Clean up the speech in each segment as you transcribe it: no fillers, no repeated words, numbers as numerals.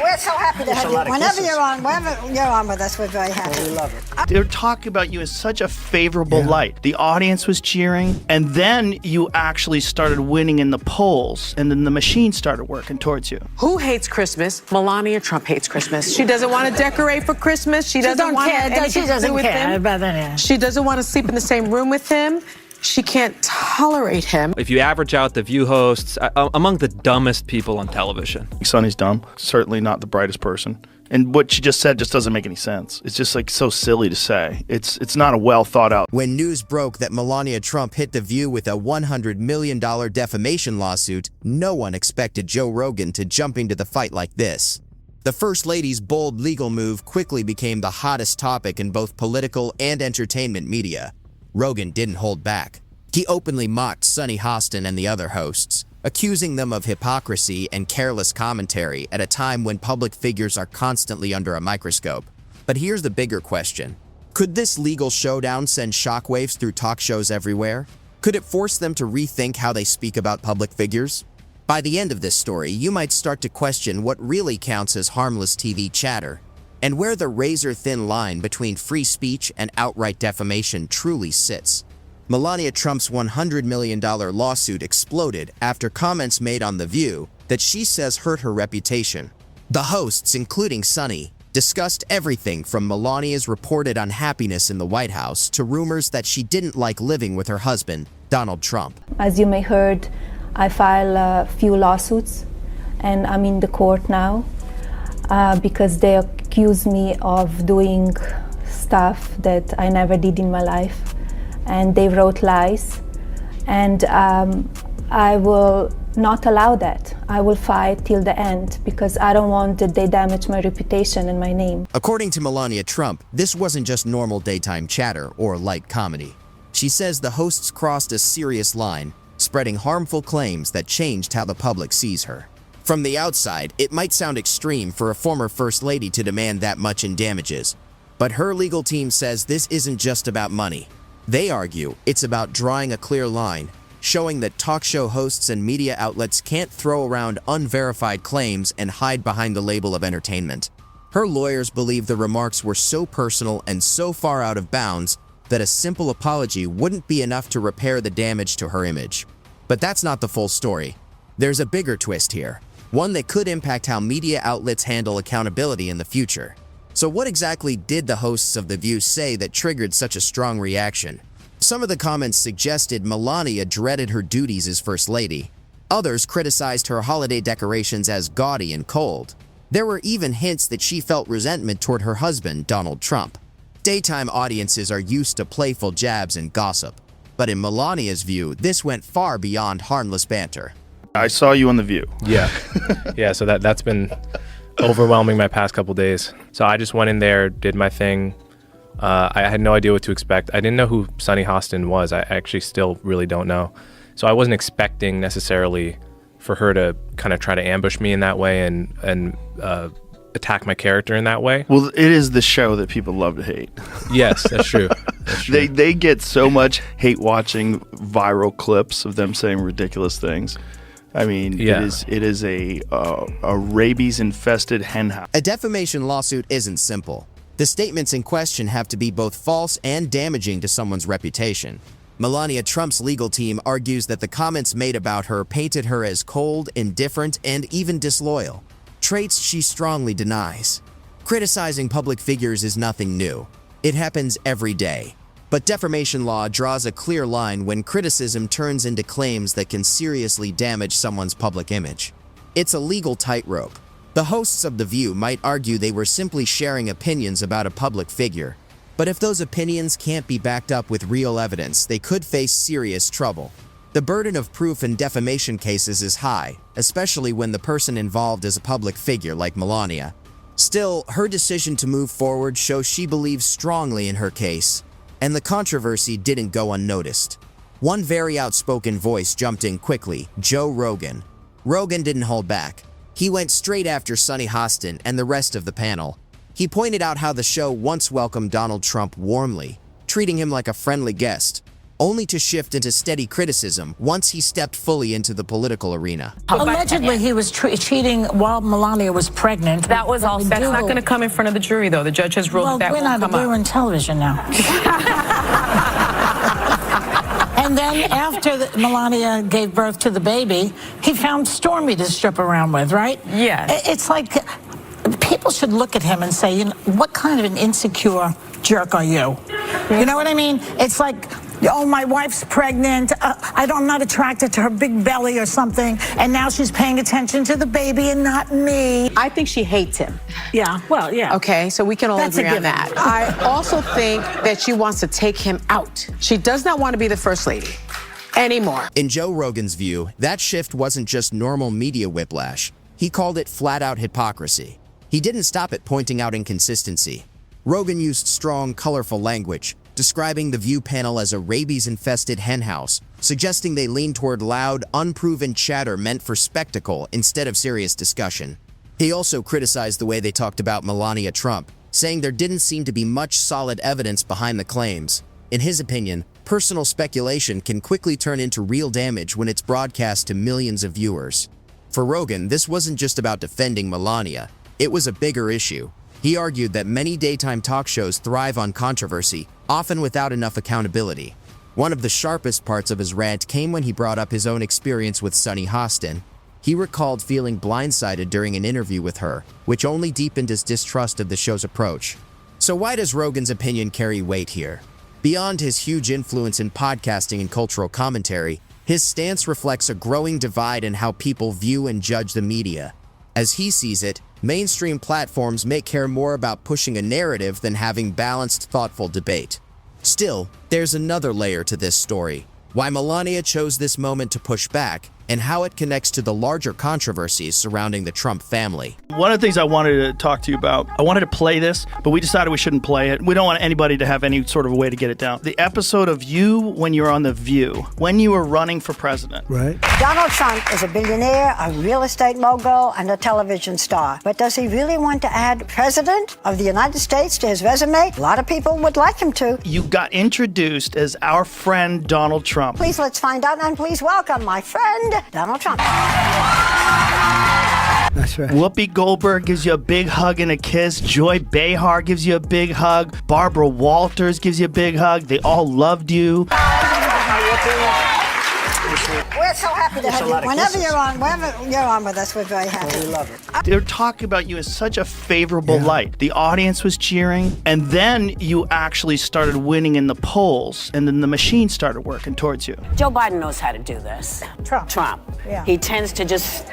We're so happy to have you. Whenever you're on with us, we're very happy. We love it. They're talking about you in such a favorable light. The audience was cheering, and then you actually started winning in the polls, and then the machine started working towards you. Who hates Christmas? Melania Trump hates Christmas. She doesn't want to decorate for Christmas. She doesn't want anything to do with him. She doesn't want to sleep in the same room with him. She can't tolerate him. If you average out the View hosts, among the dumbest people on television. Sonny's dumb. Certainly not the brightest person. And what she just said just doesn't make any sense. It's just like so silly to say. It's not a well thought out. When news broke that Melania Trump hit The View with a $100 million defamation lawsuit, no one expected Joe Rogan to jump into the fight like this. The First Lady's bold legal move quickly became the hottest topic in both political and entertainment media. Rogan didn't hold back. He openly mocked Sunny Hostin and the other hosts, accusing them of hypocrisy and careless commentary at a time when public figures are constantly under a microscope. But here's the bigger question. Could this legal showdown send shockwaves through talk shows everywhere? Could it force them to rethink how they speak about public figures? By the end of this story, you might start to question what really counts as harmless TV chatter, and where the razor-thin line between free speech and outright defamation truly sits. Melania Trump's $100 million lawsuit exploded after comments made on The View that she says hurt her reputation. The hosts, including Sunny, discussed everything from Melania's reported unhappiness in the White House to rumors that she didn't like living with her husband, Donald Trump. As you may heard, I filed a few lawsuits, and I'm in the court now because they accuse me of doing stuff that I never did in my life, and they wrote lies, and I will not allow that. I will fight till the end because I don't want that they damage my reputation and my name. According to Melania Trump, this wasn't just normal daytime chatter or light comedy. She says the hosts crossed a serious line, spreading harmful claims that changed how the public sees her. From the outside, it might sound extreme for a former First Lady to demand that much in damages, but her legal team says this isn't just about money. They argue it's about drawing a clear line, showing that talk show hosts and media outlets can't throw around unverified claims and hide behind the label of entertainment. Her lawyers believe the remarks were so personal and so far out of bounds that a simple apology wouldn't be enough to repair the damage to her image. But that's not the full story. There's a bigger twist here, one that could impact how media outlets handle accountability in the future. So what exactly did the hosts of The View say that triggered such a strong reaction? Some of the comments suggested Melania dreaded her duties as First Lady. Others criticized her holiday decorations as gaudy and cold. There were even hints that she felt resentment toward her husband, Donald Trump. Daytime audiences are used to playful jabs and gossip, but in Melania's view, this went far beyond harmless banter. I saw you on The View. Yeah. Yeah, so that's been overwhelming my past couple days. So I just went in there, did my thing. I had no idea what to expect. I didn't know who Sunny Hostin was. I actually still really don't know. So I wasn't expecting necessarily for her to kind of try to ambush me in that way and attack my character in that way. Well, it is the show that people love to hate. Yes, that's true. That's true. They get so much hate watching viral clips of them saying ridiculous things. I mean, yeah. it is a rabies-infested henhouse. A defamation lawsuit isn't simple. The statements in question have to be both false and damaging to someone's reputation. Melania Trump's legal team argues that the comments made about her painted her as cold, indifferent, and even disloyal, traits she strongly denies. Criticizing public figures is nothing new. It happens every day. But defamation law draws a clear line when criticism turns into claims that can seriously damage someone's public image. It's a legal tightrope. The hosts of The View might argue they were simply sharing opinions about a public figure, but if those opinions can't be backed up with real evidence, they could face serious trouble. The burden of proof in defamation cases is high, especially when the person involved is a public figure like Melania. Still, her decision to move forward shows she believes strongly in her case, and the controversy didn't go unnoticed. One very outspoken voice jumped in quickly, Joe Rogan. Rogan didn't hold back. He went straight after Sunny Hostin and the rest of the panel. He pointed out how the show once welcomed Donald Trump warmly, treating him like a friendly guest, only to shift into steady criticism once he stepped fully into the political arena. Allegedly, he was cheating while Melania was pregnant. That's not going to come in front of the jury, though. The judge has ruled that won't come up. We're on television now. And then after Melania gave birth to the baby, he found Stormy to strip around with, right? Yeah. It's like people should look at him and say, you know, what kind of an insecure jerk are you? You know what I mean? It's like, oh, my wife's pregnant. I'm not attracted to her big belly or something. And now she's paying attention to the baby and not me. I think she hates him. Yeah, well, yeah. Okay, so we can all That's a agree on given. that. I also think that she wants to take him out. She does not want to be the first lady anymore. In Joe Rogan's view, that shift wasn't just normal media whiplash. He called it flat-out hypocrisy. He didn't stop at pointing out inconsistency. Rogan used strong, colorful language, describing the View panel as a rabies-infested henhouse, suggesting they lean toward loud, unproven chatter meant for spectacle instead of serious discussion. He also criticized the way they talked about Melania Trump, saying there didn't seem to be much solid evidence behind the claims. In his opinion, personal speculation can quickly turn into real damage when it's broadcast to millions of viewers. For Rogan, this wasn't just about defending Melania. It was a bigger issue. He argued that many daytime talk shows thrive on controversy, often without enough accountability. One of the sharpest parts of his rant came when he brought up his own experience with Sunny Hostin. He recalled feeling blindsided during an interview with her, which only deepened his distrust of the show's approach. So why does Rogan's opinion carry weight here? Beyond his huge influence in podcasting and cultural commentary, his stance reflects a growing divide in how people view and judge the media. As he sees it, mainstream platforms may care more about pushing a narrative than having balanced, thoughtful debate. Still, there's another layer to this story: why Melania chose this moment to push back, and how it connects to the larger controversies surrounding the Trump family. One of the things I wanted to talk to you about, I wanted to play this, but we decided we shouldn't play it. We don't want anybody to have any sort of way to get it down. The episode of you when you're on The View, when you were running for president. Right. Donald Trump is a billionaire, a real estate mogul, and a television star. But does he really want to add President of the United States to his resume? A lot of people would like him to. You got introduced as our friend Donald Trump. Please, let's find out, and please welcome my friend, Donald Trump. That's right. Whoopi Goldberg gives you a big hug and a kiss. Joy Behar gives you a big hug. Barbara Walters gives you a big hug. They all loved you. We're so happy to have you. Whenever you're on with us, we're very happy. We love it. They're talking about you in such a favorable light. The audience was cheering, and then you actually started winning in the polls, and then the machine started working towards you. Joe Biden knows how to do this. Trump. Yeah. He tends to just...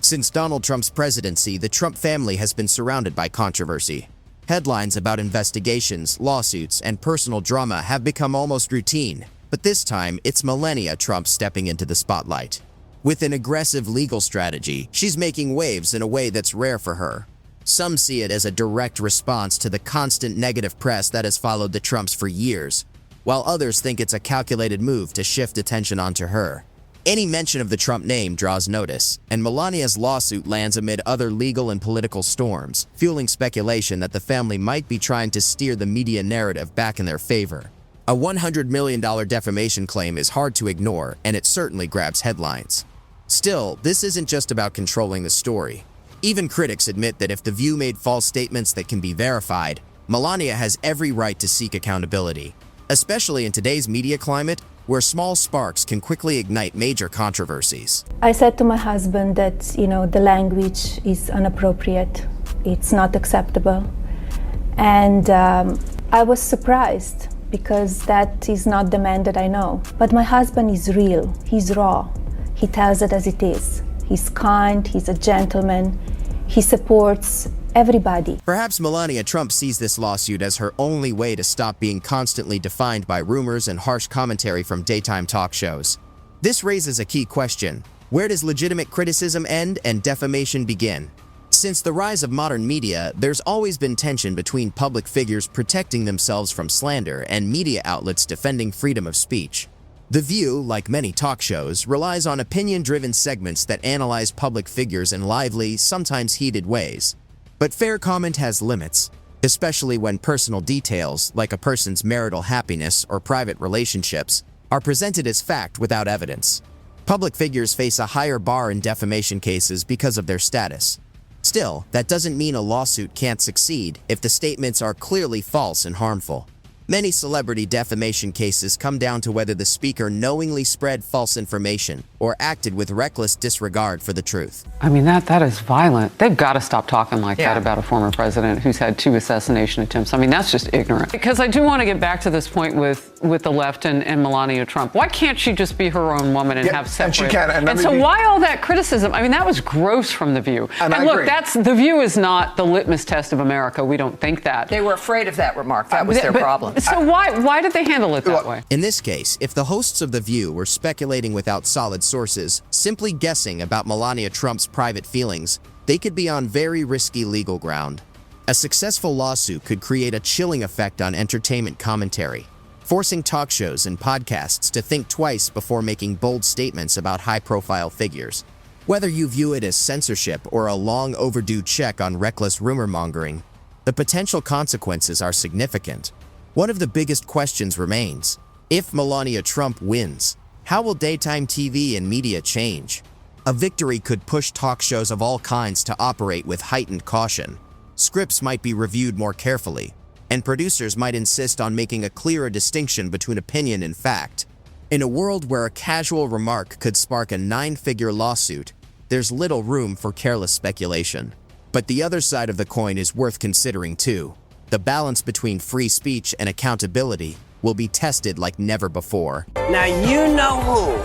Since Donald Trump's presidency, the Trump family has been surrounded by controversy. Headlines about investigations, lawsuits, and personal drama have become almost routine. But this time, it's Melania Trump stepping into the spotlight. With an aggressive legal strategy, she's making waves in a way that's rare for her. Some see it as a direct response to the constant negative press that has followed the Trumps for years, while others think it's a calculated move to shift attention onto her. Any mention of the Trump name draws notice, and Melania's lawsuit lands amid other legal and political storms, fueling speculation that the family might be trying to steer the media narrative back in their favor. A $100 million defamation claim is hard to ignore, and it certainly grabs headlines. Still, this isn't just about controlling the story. Even critics admit that if The View made false statements that can be verified, Melania has every right to seek accountability, especially in today's media climate, where small sparks can quickly ignite major controversies. I said to my husband that, the language is inappropriate. It's not acceptable. And I was surprised because that is not the man that I know. But my husband is real. He's raw. He tells it as it is. He's kind. He's a gentleman. He supports everybody. Perhaps Melania Trump sees this lawsuit as her only way to stop being constantly defined by rumors and harsh commentary from daytime talk shows. This raises a key question: where does legitimate criticism end and defamation begin? Since the rise of modern media, there's always been tension between public figures protecting themselves from slander and media outlets defending freedom of speech. The View, like many talk shows, relies on opinion-driven segments that analyze public figures in lively, sometimes heated ways. But fair comment has limits. especially when personal details, like a person's marital happiness or private relationships, are presented as fact without evidence. Public figures face a higher bar in defamation cases because of their status. Still, that doesn't mean a lawsuit can't succeed if the statements are clearly false and harmful. Many celebrity defamation cases come down to whether the speaker knowingly spread false information or acted with reckless disregard for the truth. I mean, that is violent. They've got to stop talking like that about a former president who's had 2 assassination attempts. I mean, that's just ignorant. Because I do want to get back to this point with the left and Melania Trump. Why can't she just be her own woman and have separate? And she can. And so why all that criticism? I mean, that was gross from The View. And look, agree. The View is not the litmus test of America. We don't think that. They were afraid of that remark. That was their problem. So why did they handle it that way? In this case, if the hosts of The View were speculating without solid sources, simply guessing about Melania Trump's private feelings, they could be on very risky legal ground. A successful lawsuit could create a chilling effect on entertainment commentary, forcing talk shows and podcasts to think twice before making bold statements about high-profile figures. Whether you view it as censorship or a long overdue check on reckless rumor-mongering, the potential consequences are significant. One of the biggest questions remains: if Melania Trump wins, how will daytime TV and media change? A victory could push talk shows of all kinds to operate with heightened caution. Scripts might be reviewed more carefully, and producers might insist on making a clearer distinction between opinion and fact. In a world where a casual remark could spark a 9-figure lawsuit, there's little room for careless speculation. But the other side of the coin is worth considering too. The balance between free speech and accountability will be tested like never before. Now, you know who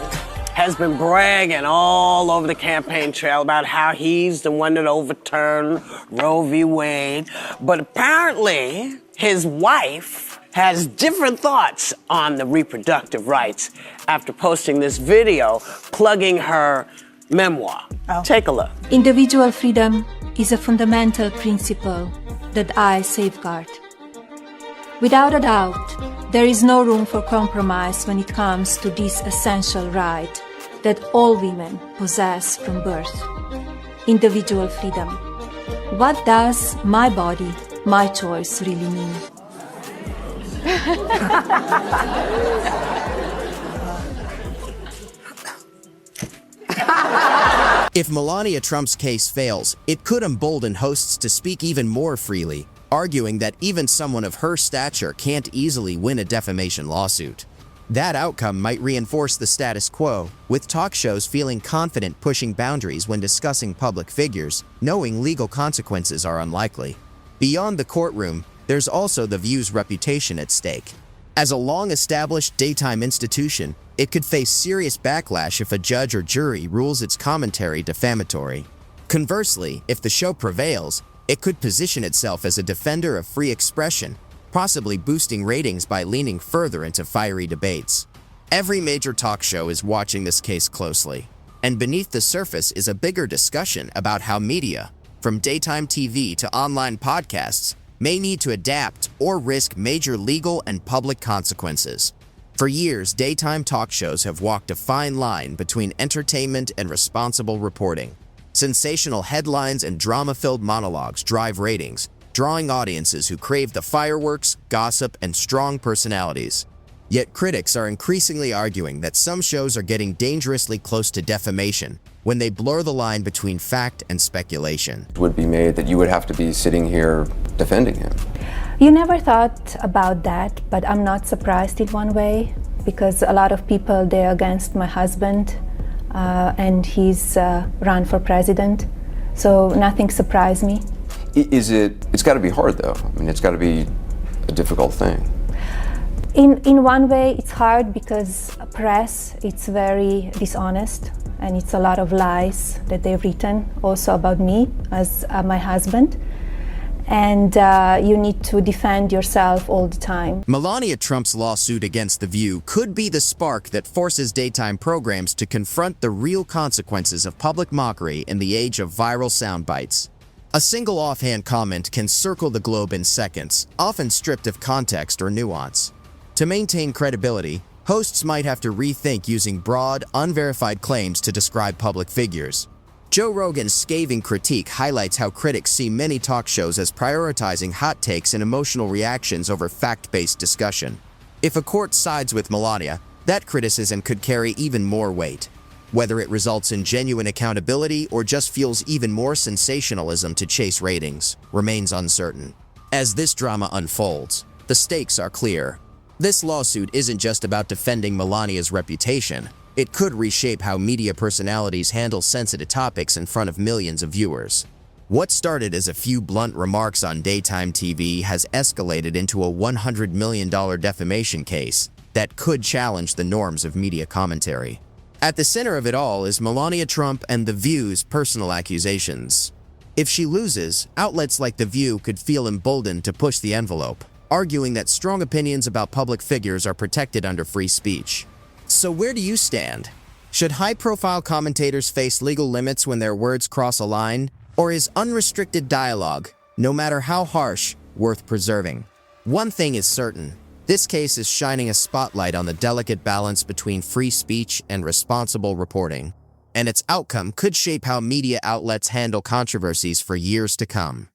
has been bragging all over the campaign trail about how he's the one that overturned Roe v. Wade. But apparently, his wife has different thoughts on the reproductive rights after posting this video plugging her memoir. Take a look. Individual freedom is a fundamental principle that I safeguard. Without a doubt, there is no room for compromise when it comes to this essential right that all women possess from birth: individual freedom. What does my body, my choice really mean? If Melania Trump's case fails, it could embolden hosts to speak even more freely, arguing that even someone of her stature can't easily win a defamation lawsuit. That outcome might reinforce the status quo, with talk shows feeling confident pushing boundaries when discussing public figures, knowing legal consequences are unlikely. Beyond the courtroom, there's also The View's reputation at stake. As a long-established daytime institution, it could face serious backlash if a judge or jury rules its commentary defamatory. Conversely, if the show prevails, it could position itself as a defender of free expression, possibly boosting ratings by leaning further into fiery debates. Every major talk show is watching this case closely, and beneath the surface is a bigger discussion about how media, from daytime TV to online podcasts, may need to adapt or risk major legal and public consequences. For years, daytime talk shows have walked a fine line between entertainment and responsible reporting. Sensational headlines and drama-filled monologues drive ratings, drawing audiences who crave the fireworks, gossip, and strong personalities. Yet critics are increasingly arguing that some shows are getting dangerously close to defamation when they blur the line between fact and speculation. It would be made that you would have to be sitting here defending him. You never thought about that, but I'm not surprised in one way, because a lot of people, they're against my husband, and he's run for president, so nothing surprised me. It's got to be hard though. I mean, it's got to be a difficult thing. In one way, it's hard because press, it's very dishonest, and it's a lot of lies that they've written also about me as my husband. And you need to defend yourself all the time. Melania Trump's lawsuit against The View could be the spark that forces daytime programs to confront the real consequences of public mockery in the age of viral sound bites. A single offhand comment can circle the globe in seconds, often stripped of context or nuance. To maintain credibility, hosts might have to rethink using broad, unverified claims to describe public figures. Joe Rogan's scathing critique highlights how critics see many talk shows as prioritizing hot takes and emotional reactions over fact-based discussion. If a court sides with Melania, that criticism could carry even more weight. Whether it results in genuine accountability or just fuels even more sensationalism to chase ratings remains uncertain. As this drama unfolds, the stakes are clear. This lawsuit isn't just about defending Melania's reputation. It could reshape how media personalities handle sensitive topics in front of millions of viewers. What started as a few blunt remarks on daytime TV has escalated into a $100 million defamation case that could challenge the norms of media commentary. At the center of it all is Melania Trump and The View's personal accusations. If she loses, outlets like The View could feel emboldened to push the envelope, arguing that strong opinions about public figures are protected under free speech. So where do you stand? Should high-profile commentators face legal limits when their words cross a line? Or is unrestricted dialogue, no matter how harsh, worth preserving? One thing is certain. This case is shining a spotlight on the delicate balance between free speech and responsible reporting, and its outcome could shape how media outlets handle controversies for years to come.